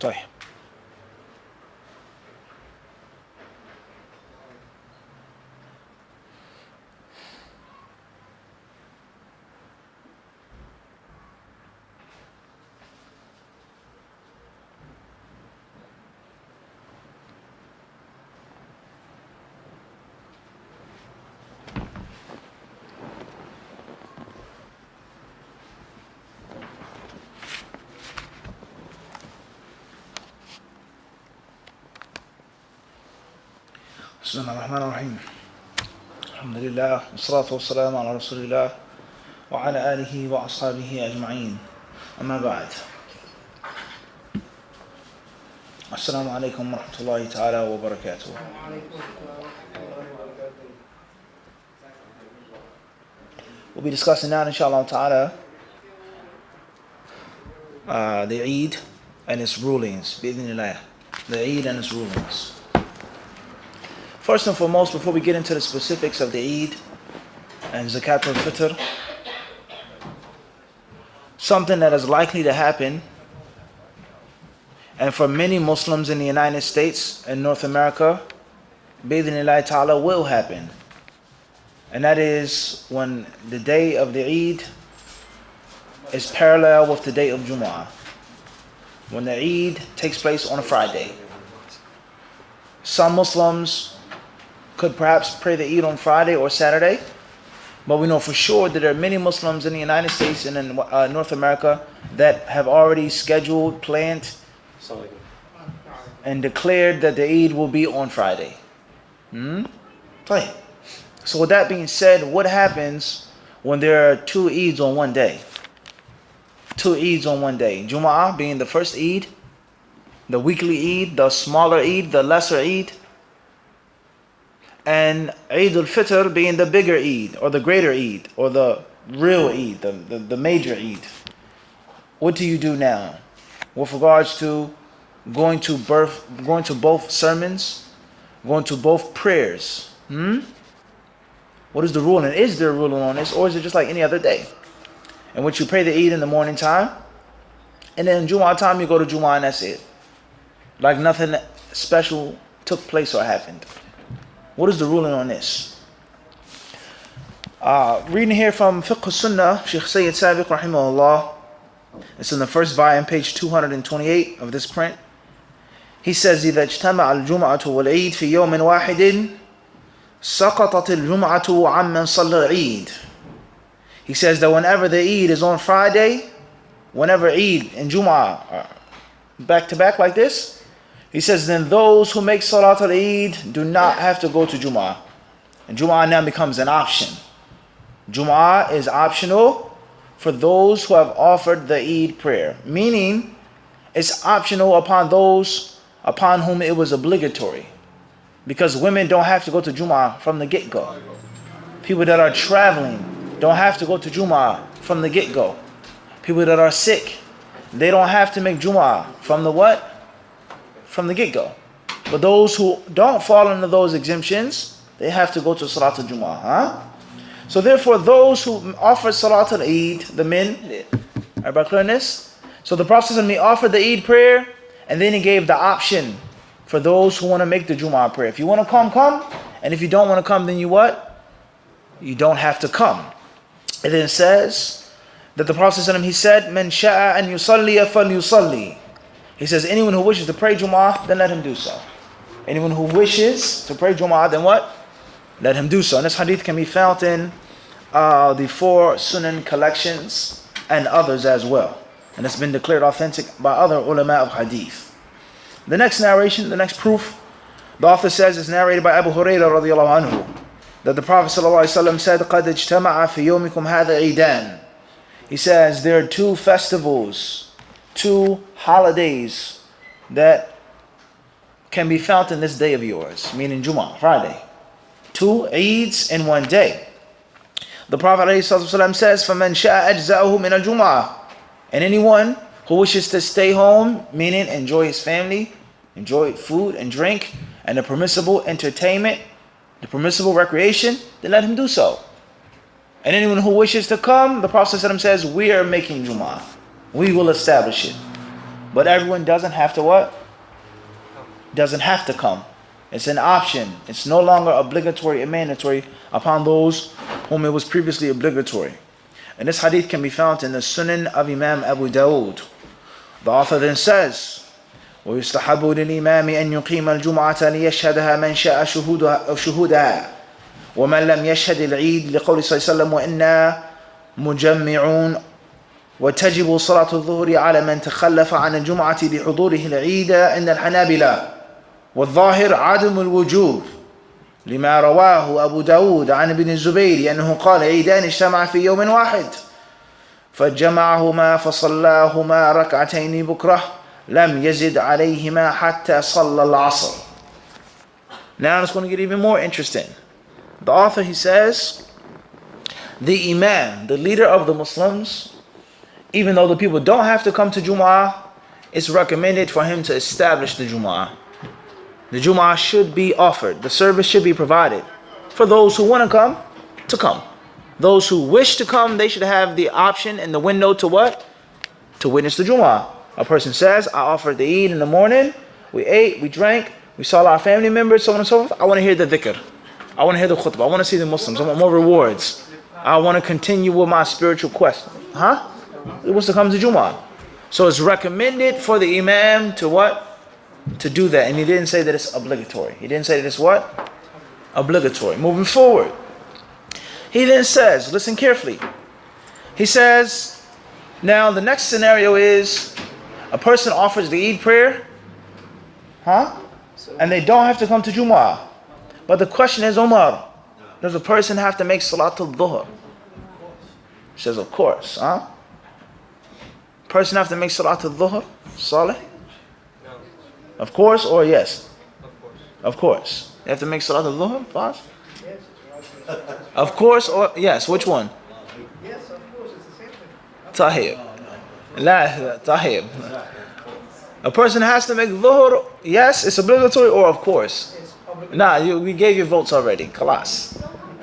طيب. بسم الله الرحمن الرحيم. الحمد لله والصلاة والسلام على رسول الله وعلى آله وأصحابه أجمعين. أما بعد. السلام عليكم ورحمة الله تعالى وبركاته. We'll be discussing now, inshallah ta'ala, the Eid and its rulings. Bi-idhnillah. The Eid and its rulings. First and foremost, before we get into the specifics of the Eid and Zakat al-Fitr, something that is likely to happen, and for many Muslims in the United States and North America, bi-idhnillah ta'ala, will happen. And that is when the day of the Eid is parallel with the day of Jummah. When the Eid takes place on a Friday. Some Muslims could perhaps pray the Eid on Friday or Saturday, but we know for sure that there are many Muslims in the United States and in North America that have already scheduled, planned, and declared that the Eid will be on Friday. So with that being said, what happens when there are two Eids on one day? Two Eids on one day. Jummah being the first Eid, the weekly Eid, the smaller Eid, the lesser Eid, and Eid al-Fitr being the bigger Eid, or the greater Eid, or the real Eid, the major Eid. What do you do now with regards to going to both sermons, going to both prayers? What is the ruling? Is there a ruling on this, or is it just like any other day, in which you pray the Eid in the morning time, and then Jummah time you go to Jummah and that's it, like nothing special took place or happened? What is the ruling on this? Reading here from Fiqh Sunnah, Shaykh Sayyid Sabiq rahimahullah. It's in the first volume, page 228 of this print. He says, إذا اجتمع الجمعة والعيد في يوم واحد سقطت الجمعة عمن صلى العيد. He says that whenever the Eid is on Friday, whenever Eid and Jummah are back to back like this, he says, then those who make Salat al-Eid do not have to go to Jummah. And Jummah now becomes an option. Jummah is optional for those who have offered the Eid prayer. Meaning, it's optional upon those upon whom it was obligatory. Because women don't have to go to Jummah from the get-go. People that are traveling don't have to go to Jummah from the get-go. People that are sick, they don't have to make Jummah from the what? From the get-go. But those who don't fall under those exemptions, they have to go to Salat al-Jummah. So therefore, those who offer Salat al-Eid, the men, everybody clear on this? So the Prophet offered the Eid prayer, and then he gave the option for those who want to make the Jummah prayer. If you want to come, come. And if you don't want to come, then you what? You don't have to come. And then it says that the Prophet he said, "Man sha'a an yusalli falyusalli." He says, anyone who wishes to pray Jummah, then let him do so. Anyone who wishes to pray Jummah, then what? Let him do so. And this hadith can be found in the 4 Sunan collections and others as well. And it's been declared authentic by other ulama of hadith. The next narration, the next proof, the author says it's narrated by Abu Hurairah radiyallahu anhu, that the Prophet sallallahu alaihi wasallam said, قَدْ اجْتَمَعَ فِي يَوْمِكُمْ هَذَا عِيدًا. He says there are 2 festivals, 2 holidays that can be found in this day of yours, meaning Jummah, Friday. 2 Eids in one day. The Prophet ﷺ says, فَمَنْ شَاءَ أَجْزَأَهُ مِنَ الْجُمْعَةِ. And anyone who wishes to stay home, meaning enjoy his family, enjoy food and drink, and the permissible entertainment, the permissible recreation, then let him do so. And anyone who wishes to come, the Prophet ﷺ says, we are making Jummah. We will establish it. But everyone doesn't have to what? Doesn't have to come. It's an option. It's no longer obligatory and mandatory upon those whom it was previously obligatory. And this hadith can be found in the Sunan of Imam Abu Dawud. The author then says, ويستحب للإمام أن يقيم الجمعة ليشهدها من شاء شهودها ومن لم يشهد العيد لقول صلى الله عليه وسلم وإنا مجمعون وتجب صلاة الظهر على من تخلف عن الجمعة بحضوره العيد عند الحنابلة والظاهر عدم الوجوب لما رواه أبو داود عن ابن الزبير أنه قال عيدان اجتمع في يوم واحد فجمعهما فصلاهما ركعتين بكرة لم يزد عليهما حتى صلى العصر. Now it's going to get even more interesting. The author, he says, the Imam, the leader of the Muslims, even though the people don't have to come to Jummah, it's recommended for him to establish the Jummah. The Jummah should be offered. The service should be provided for those who want to come. Those who wish to come, they should have the option and the window to what? To witness the Jummah. A person says, I offered the Eid in the morning, we ate, we drank, we saw our family members, so on and so forth. I want to hear the dhikr. I want to hear the khutbah. I want to see the Muslims. I want more rewards. I want to continue with my spiritual quest. It was to come to Jummah. So it's recommended for the Imam to what? To do that. And he didn't say that it's obligatory. He didn't say that it's what? Obligatory. Moving forward. He then says, listen carefully. He says, now the next scenario is a person offers the Eid prayer, and they don't have to come to Jummah. But the question is, Umar, does a person have to make Salatul Dhuhr? He says, of course, Person have to make Salatul Dhuhr? Salih? No. Of course or yes? Of course. Of course. You have to make Salatul Dhuhr? Fast? Of course or yes? Which one? Yes, of course, it's the same thing. Tahib. La, tahib. A person has to make dhuhr, yes, it's obligatory, or of course? Nah, we gave you votes already. Khalas.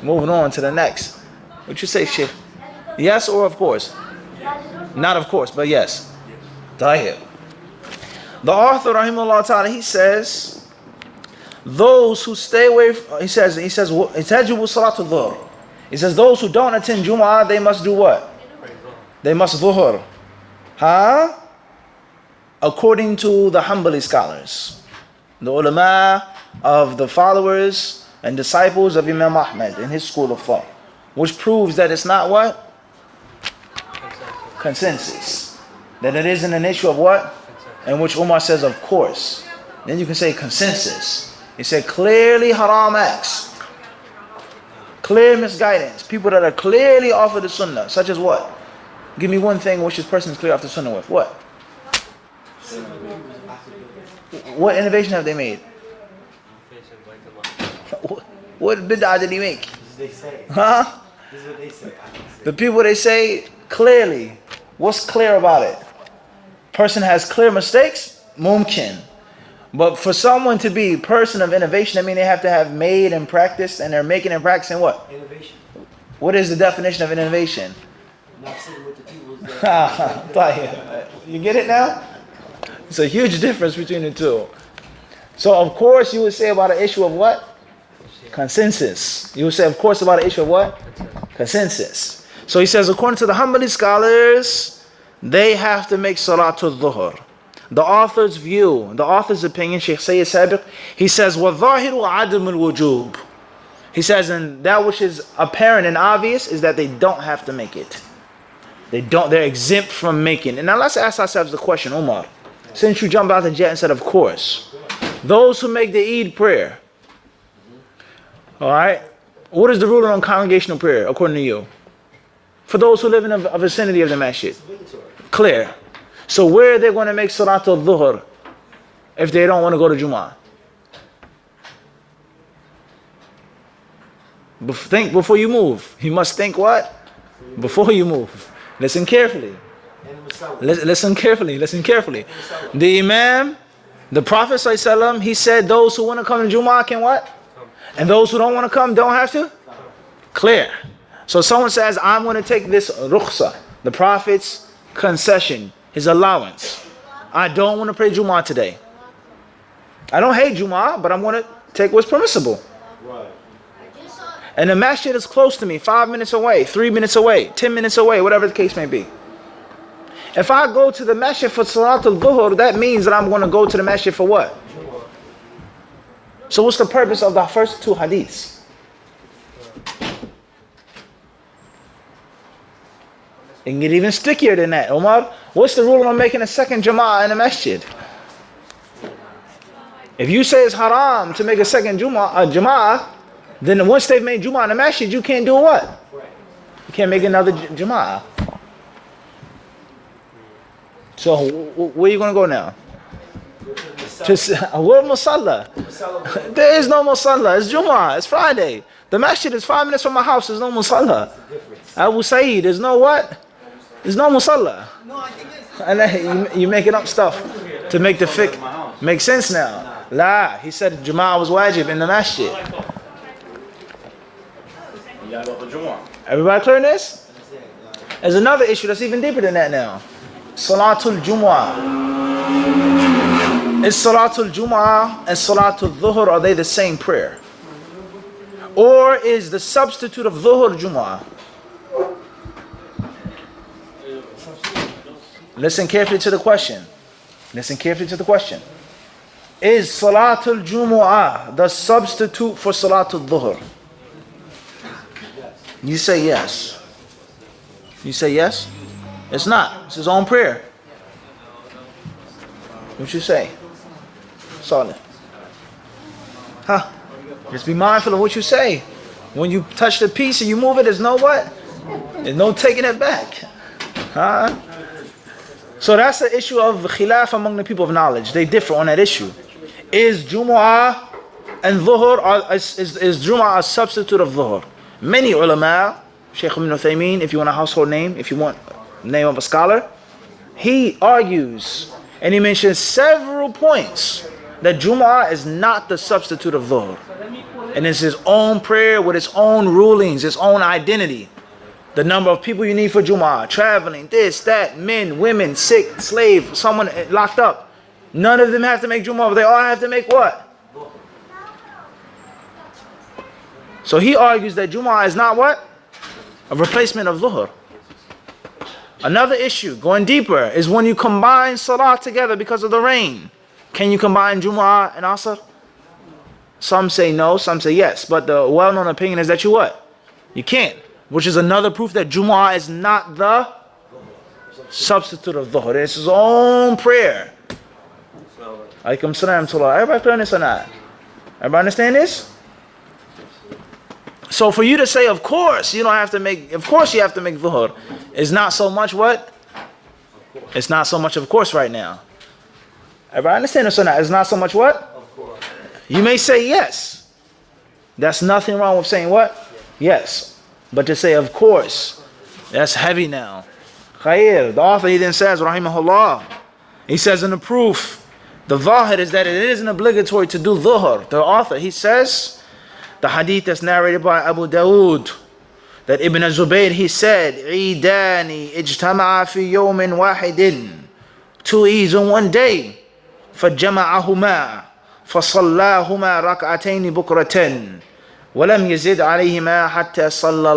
Moving on to the next. What you say, Sheikh? Yes or of course? Not of course, but yes. Tahib. The author, rahimahullah ta'ala, he says, those who stay away, he says, tajibu salatul dhuhr. He says, those who don't attend Jum'ah, they must do what? They must dhuhr. According to the Hanbali scholars, the ulama of the followers and disciples of Imam Ahmad in his school of thought, which proves that it's not what? Consensus. That it isn't an issue of what? In which Umar says, of course. Then you can say consensus. He said clearly haram acts. Clear misguidance. People that are clearly off of the sunnah, such as what? Give me one thing which this person is clear off the sunnah with. What? What innovation have they made? What bid'ah did he make? This is what they say. This is what they say. The people, they say clearly. What's clear about it? Person has clear mistakes? Mumkin. But for someone to be a person of innovation, I mean they have to have made and practiced, and they're making and practicing what? Innovation. What is the definition of innovation? Not sitting with the people's You get it now? It's a huge difference between the two. So of course you would say about an issue of what? Consensus. You would say of course about an issue of what? Consensus. So he says according to the Hanbali scholars, they have to make Salatul Dhuhr. The author's view, the author's opinion, Sheikh Sayyid Sabiq, he says, وَالظَّاهِرُ عَدْمُ الْوُجُوبِ. He says, and that which is apparent and obvious is that they don't have to make it. They're exempt from making. And now let's ask ourselves the question, Umar, since you jumped out the jet and said, of course, those who make the Eid prayer, all right, what is the ruling on congregational prayer according to you? For those who live in a vicinity of the masjid. Clear. So where are they going to make Salatul Dhuhr if they don't want to go to Jummah? Think before you move. You must think what? Before you move. Listen carefully. Listen carefully. Listen carefully. The Imam, the Prophet ﷺ, he said those who want to come to Jummah can what? And those who don't want to come don't have to? Clear. So someone says, I'm going to take this rukhsa, the Prophet's concession, his allowance. I don't want to pray Jummah today. I don't hate Jummah, but I want to take what's permissible. Right. And the masjid is close to me, 5 minutes away, 3 minutes away, 10 minutes away, whatever the case may be. If I go to the masjid for Salat al-Dhuhr, that means that I'm going to go to the masjid for what? So what's the purpose of the first two hadiths? It can get even stickier than that. Omar, what's the rule on making a second Jummah in the masjid? If you say it's haram to make a second Jummah, then once they've made Jummah in the masjid, you can't do what? You can't make another Jummah. So where are you going to go now? Where Musalla? There is no Musalla. It's Jummah. It's Friday. The masjid is 5 minutes from my house. There's no Musalla. Abu Saeed, there's no what? There's no Musalla. No, I think it's... And then you making up stuff to make the fiqh make sense now. La, he said Jummah was wajib in the masjid. Everybody clear on this? There's another issue that's even deeper than that now. Salatul Jumu'ah. Is Salatul Jumu'ah and Salatul Dhuhr, are they the same prayer? Or is the substitute of Dhuhr Jumu'ah? Listen carefully to the question. Listen carefully to the question. Is Salatul Jumu'ah the substitute for Salatul Dhuhr? You say yes. You say yes? It's not. It's his own prayer. What you say? Solid. Huh? Just be mindful of what you say. When you touch the piece and you move it, there's no what? There's no taking it back. Huh? So that's the issue of khilaf among the people of knowledge. They differ on that issue. Is Jumu'ah and Dhuhr, is Jumu'ah a substitute of Dhuhr? Many ulama, Shaykh ibn Uthaymeen, if you want a household name, if you want the name of a scholar, he argues and he mentions several points that Jumu'ah is not the substitute of Dhuhr. And it's his own prayer with its own rulings, its own identity. The number of people you need for Jumu'ah, traveling, this, that, men, women, sick, slave, someone locked up. None of them have to make Jumu'ah, but they all have to make what? So he argues that Jumu'ah is not what? A replacement of Dhuhr. Another issue, going deeper, is when you combine Salah together because of the rain. Can you combine Jumu'ah and Asr? Some say no, some say yes. But the well-known opinion is that you what? You can't. Which is another proof that Jumu'ah is not the substitute of Dhuhr. It's his own prayer. Alaikum salam to Allah. Everybody clear on this or not? Everybody understand this? So for you to say, of course, you don't have to make, of course you have to make Dhuhr, is not so much what? It's not so much of course right now. Everybody understand this or not? It's not so much what? Of course. You may say yes. That's nothing wrong with saying what? Yes. But to say of course, that's heavy now. Khair, the author, he then says, rahimahullah, he says in the proof, the Dhuhr is that it isn't obligatory to do Dhuhr. The author, he says, the hadith that's narrated by Abu Dawood, that Ibn Zubayr, he said, Eidani ijtama'a fi yawmin wahidin. 2 Eids on one day. فَجَمَعَهُمَا فَصَلَّاهُمَا رَكْعَتَيْنِ بُكْرَةً وَلَمْ يَزِدْ عَلَيْهِمَا حَتَّى صَلَّى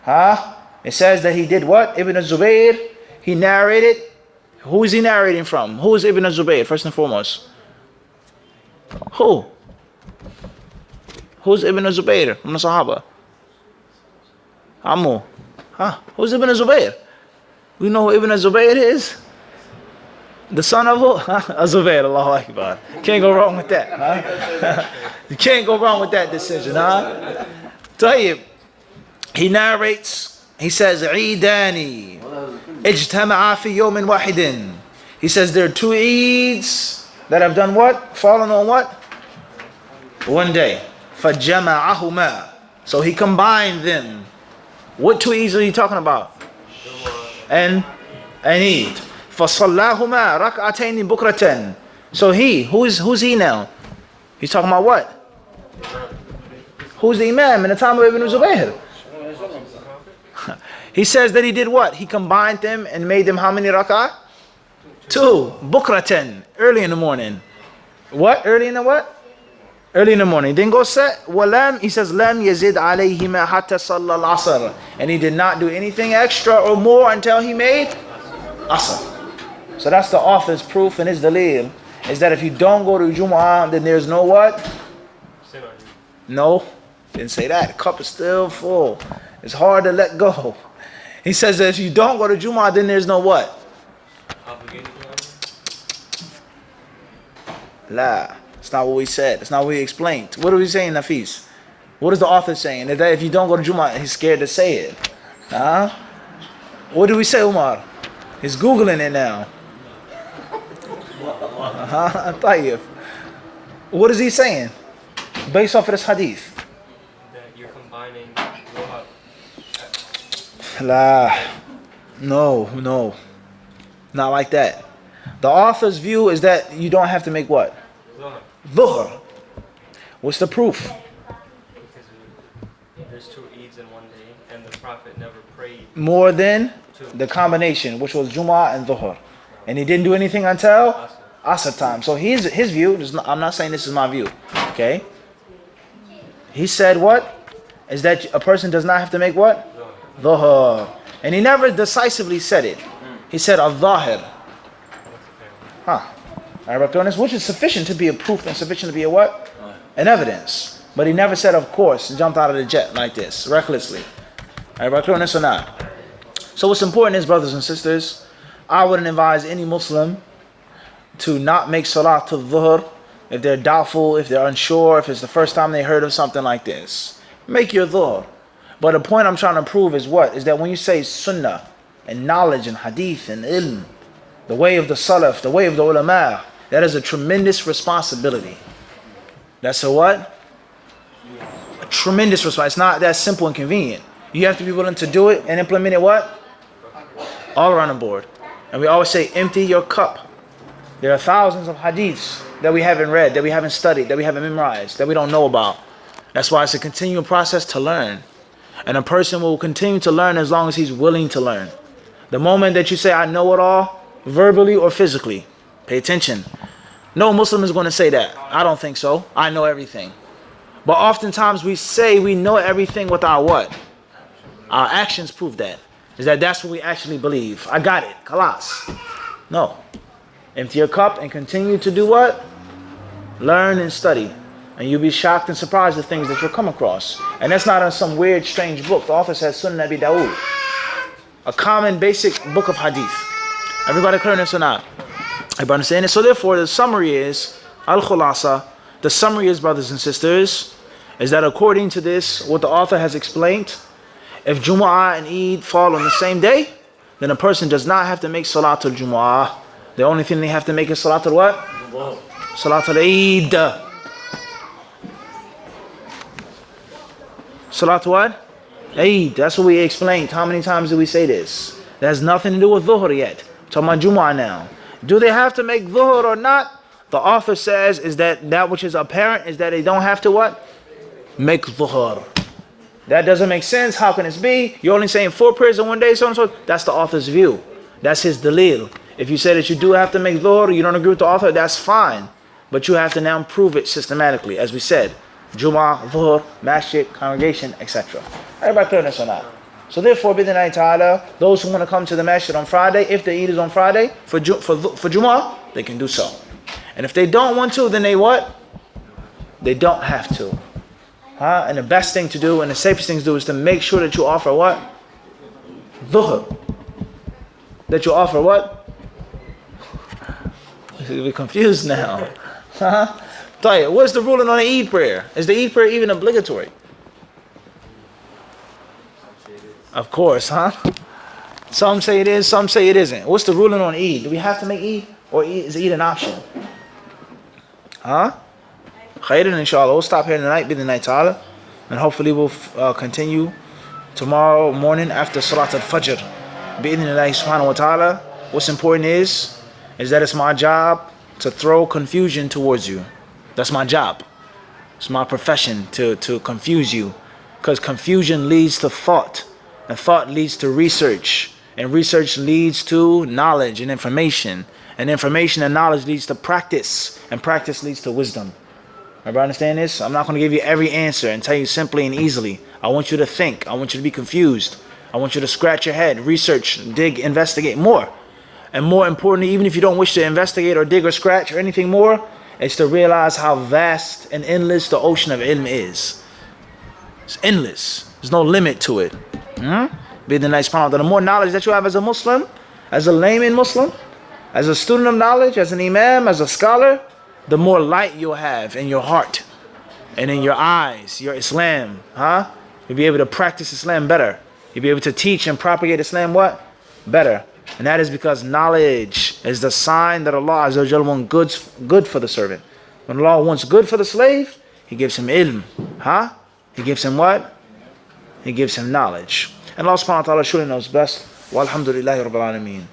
الْعَصْرِ. It says that he did what? Ibn Zubayr, he narrated. Who is he narrating from? Who is Ibn Zubayr, first and foremost? Who? Who's Ibn Zubayr from the Sahaba? Ammu. Who's Ibn Zubayr? We know who Ibn Zubayr is? The son of who? Zubayr, Allahu Akbar. Can't go wrong with that. You can't go wrong with that decision. Tayyib. He narrates, he says, Eidani ijtama'a fi yawmin wahidin. He says there are 2 Eids that have done what? Fallen on what? One day. فَجَمَعَهُمَا. So he combined them. What 2 Eids are you talking about? And Eid. فَصَلَّاهُمَا رَكْعَتَيْنِ بُكْرَةً. So who's he now? He's talking about what? Who's the Imam in the time of Ibn Zubayr? He says that he did what? He combined them and made them how many rak'ah? 2. Bukratan, early in the morning. What? Early in the what? Early in the morning. Then go set. Walam, he says, Lam yazid alayhima hatta salla al-asr. And he did not do anything extra or more until he made asr. So that's the author's proof and his dalil. Is that if you don't go to Jummah, then there's no what? No, didn't say that. The cup is still full. It's hard to let go. He says that if you don't go to Jummah, then there's no what? La. That's not what we said. That's not what we explained. What are we saying, Nafis? What is the author saying? That if you don't go to Jummah, he's scared to say it. Huh? What do we say, Umar? He's Googling it now. Tayyib. What is he saying? Based off of this hadith. That you're combining La. No. Not like that. The author's view is that you don't have to make what? Dhuhr. What's the proof? Because there's 2 Eids in one day, and the Prophet never prayed More than 2. the combination, which was Jummah and Dhuhr. And he didn't do anything until Asr time. So his view, I'm not saying this is my view, okay? He said what? Is that a person does not have to make what? Dhuhr. And he never decisively said it. He said al-Dhahir. Which is sufficient to be a proof and sufficient to be a what? An evidence. But he never said, of course, jumped out of the jet like this, recklessly. Everybody clear on this or not? So what's important is, brothers and sisters, I wouldn't advise any Muslim to not make salat to dhuhr if they're doubtful, if they're unsure, if it's the first time they heard of something like this. Make your dhuhr. But the point I'm trying to prove is what? Is that when you say sunnah and knowledge and hadith and ilm, the way of the salaf, the way of the ulama, that is a tremendous responsibility. That's a what? A tremendous responsibility. It's not that simple and convenient. You have to be willing to do it and implement it what? All around the board. And we always say, empty your cup. There are thousands of hadiths that we haven't read, that we haven't studied, that we haven't memorized, that we don't know about. That's why it's a continual process to learn. And a person will continue to learn as long as he's willing to learn. The moment that you say, I know it all, verbally or physically, pay attention. No Muslim is going to say that. I don't think so. I know everything. But oftentimes we say we know everything with our what? Our actions prove that. Is that that's what we actually believe. I got it. Khalas. No. Empty your cup and continue to do what? Learn and study. And you'll be shocked and surprised at things that you'll come across. And that's not in some weird, strange book. The author says Sunan Abi Dawood. A common, basic book of hadith. Everybody clear this or not? Everybody understand it? So therefore, the summary is, al-khulasa, the summary is, brothers and sisters, is that according to this, what the author has explained, if Jumu'ah and Eid fall on the same day, then a person does not have to make Salatul Jumu'ah. The only thing they have to make is Salatul what? Salatul Eid. Salatul what? Eid. That's what we explained. How many times do we say this? That has nothing to do with Dhuhr yet. We're talking about Jumu'ah now. Do they have to make Dhuhr or not? The author says is that which is apparent is that they don't have to what? Make Dhuhr. That doesn't make sense. How can this be? You're only saying 4 prayers in one day, so and so. That's the author's view. That's his dalil. If you say that you do have to make Dhuhr, you don't agree with the author, that's fine. But you have to now prove it systematically, as we said. Jummah, Dhuhr, masjid, congregation, etc. Everybody clear this or not? So therefore, bidhnillahi ta'ala, those who want to come to the masjid on Friday, if the Eid is on Friday, for Jummah, they can do so. And if they don't want to, then they what? They don't have to. And the best thing to do and the safest thing to do is to make sure that you offer what? Dhuhr. That you offer what? We're confused now. What's the ruling on the Eid prayer? Is the Eid prayer even obligatory? Of course, huh? Some say it is, some say it isn't. What's the ruling on Eid? Do we have to make Eid? Or is Eid an option? Huh? Khairan, inshallah. We'll stop here tonight, bidhnillahi ta'ala. And hopefully we'll continue tomorrow morning after Salat al-Fajr. Bidhnillahi subhanahu wa ta'ala. What's important is that it's my job to throw confusion towards you. That's my job. It's my profession to confuse you. Because confusion leads to thought. And thought leads to research. And research leads to knowledge and information. And information and knowledge leads to practice. And practice leads to wisdom. Everybody understand this? I'm not going to give you every answer and tell you simply and easily. I want you to think. I want you to be confused. I want you to scratch your head, research, dig, investigate more. And more importantly, even if you don't wish to investigate or dig or scratch or anything more, it's to realize how vast and endless the ocean of ilm is. It's endless. There's no limit to it. Be the nice part. The more knowledge that you have as a Muslim, as a layman Muslim, as a student of knowledge, as an imam, as a scholar, the more light you'll have in your heart and in your eyes, your Islam. You'll be able to practice Islam better. You'll be able to teach and propagate Islam what? Better. And that is because knowledge is the sign that Allah Azza wa Jalla wants good for the servant. When Allah wants good for the slave, He gives him ilm. He gives him what? He gives him knowledge. And Allah subhanahu wa ta'ala surely knows best. Walhamdulillahi rabbil alameen.